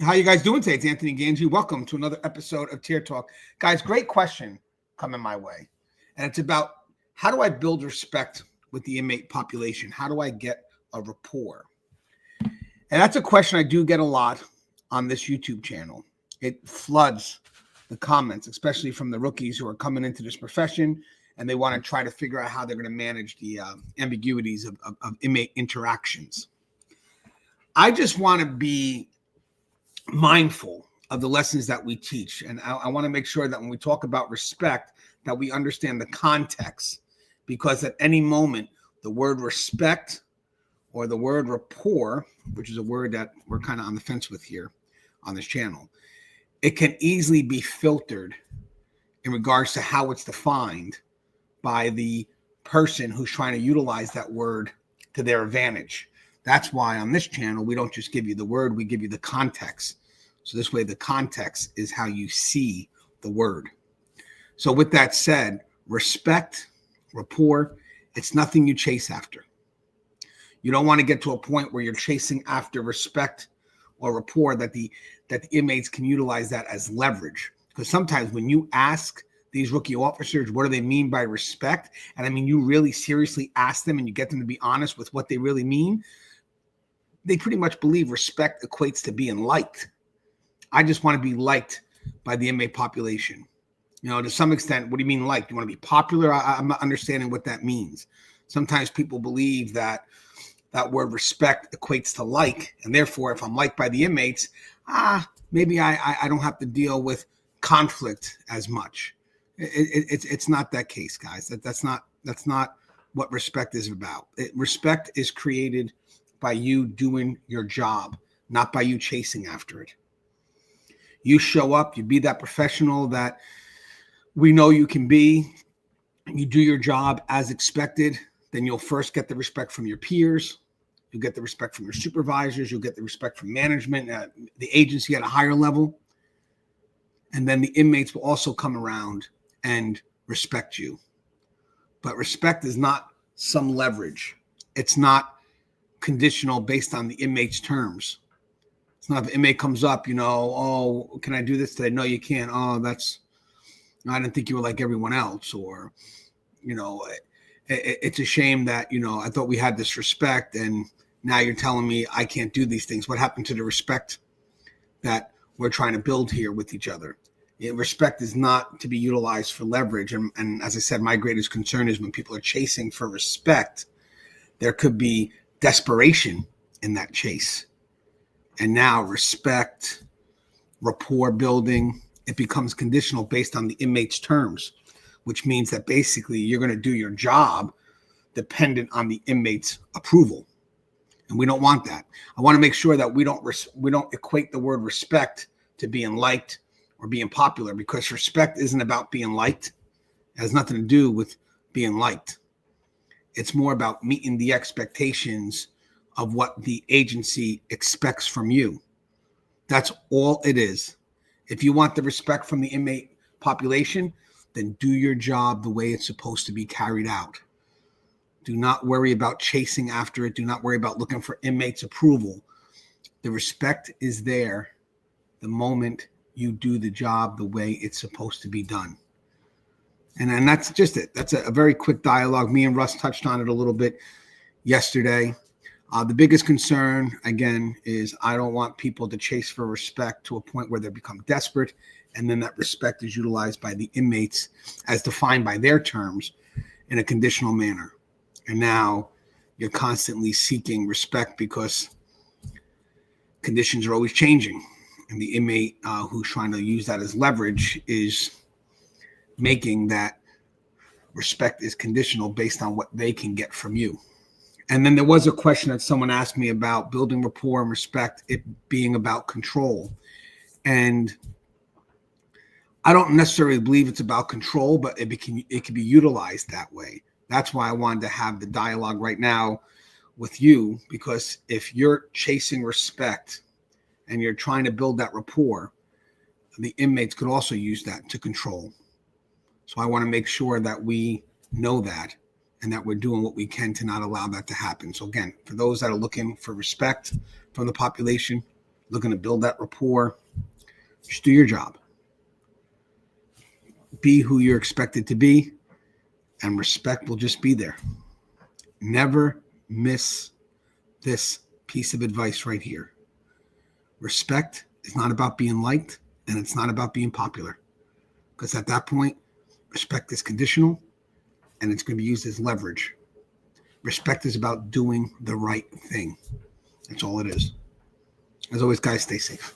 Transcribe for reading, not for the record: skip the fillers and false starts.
How you guys doing today? It's Anthony Ganji. Welcome to another episode of Tier Talk. Guys, great question coming my way. And it's about how do I build respect with the inmate population? How do I get a rapport? And that's a question I do get a lot on this YouTube channel. It floods the comments, especially from the rookies who are coming into this profession and they want to try to figure out how they're going to manage the ambiguities of inmate interactions. I just want to be mindful of the lessons that we teach. And I want to make sure that when we talk about respect, that we understand the context, because at any moment, the word respect or the word rapport, which is a word that we're kind of on the fence with here on this channel, it can easily be filtered in regards to how it's defined by the person who's trying to utilize that word to their advantage. That's why on this channel, we don't just give you the word, we give you the context. So this way, the context is how you see the word. So with that said, respect, rapport, it's nothing you chase after. You don't want to get to a point where you're chasing after respect or rapport that the inmates can utilize that as leverage. Because sometimes when you ask these rookie officers, what do they mean by respect? And I mean, you really seriously ask them and you get them to be honest with what they really mean. They pretty much believe respect equates to being liked. I just want to be liked by the inmate population. You know, to some extent, what do you mean liked? You want to be popular? I'm not understanding what that means. Sometimes people believe that that word respect equates to like, and therefore, if I'm liked by the inmates, maybe I don't have to deal with conflict as much. It's not that case, guys. That's not what respect is about. Respect is created by you doing your job, not by you chasing after it. You show up, you be that professional that we know you can be, you do your job as expected, then you'll first get the respect from your peers, you'll get the respect from your supervisors, you'll get the respect from management, the agency at a higher level, and then the inmates will also come around and respect you. But respect is not some leverage. It's not conditional based on the inmate's terms. It's not if the inmate comes up, oh, can I do this today? No, you can't. Oh, I didn't think you were like everyone else. Or, it's a shame that, I thought we had this respect and now you're telling me I can't do these things. What happened to the respect that we're trying to build here with each other? Respect is not to be utilized for leverage. And as I said, my greatest concern is when people are chasing for respect, there could be desperation in that chase. And now respect, rapport building, it becomes conditional based on the inmate's terms, which means that basically you're going to do your job dependent on the inmate's approval. And we don't want that. I want to make sure that we don't equate the word respect to being liked or being popular, because respect isn't about being liked. It has nothing to do with being liked. It's more about meeting the expectations of what the agency expects from you. That's all it is. If you want the respect from the inmate population, then do your job the way it's supposed to be carried out. Do not worry about chasing after it. Do not worry about looking for inmates' approval. The respect is there the moment you do the job the way it's supposed to be done. And that's just it. That's a very quick dialogue. Me and Russ touched on it a little bit yesterday. The biggest concern, again, is I don't want people to chase for respect to a point where they become desperate, and then that respect is utilized by the inmates as defined by their terms in a conditional manner. And now you're constantly seeking respect because conditions are always changing. And the inmate who's trying to use that as leverage is making that respect is conditional based on what they can get from you. And then there was a question that someone asked me about building rapport and respect, it being about control. And I don't necessarily believe it's about control, but it can be utilized that way. That's why I wanted to have the dialogue right now with you, because if you're chasing respect and you're trying to build that rapport, the inmates could also use that to control. So I want to make sure that we know that and that we're doing what we can to not allow that to happen. So again, for those that are looking for respect from the population, looking to build that rapport. Just do your job. Be who you're expected to be, and respect will just be there. Never miss this piece of advice right here. Respect is not about being liked, and it's not about being popular. Because at that point, respect is conditional, and it's going to be used as leverage. Respect is about doing the right thing. That's all it is. As always, guys, stay safe.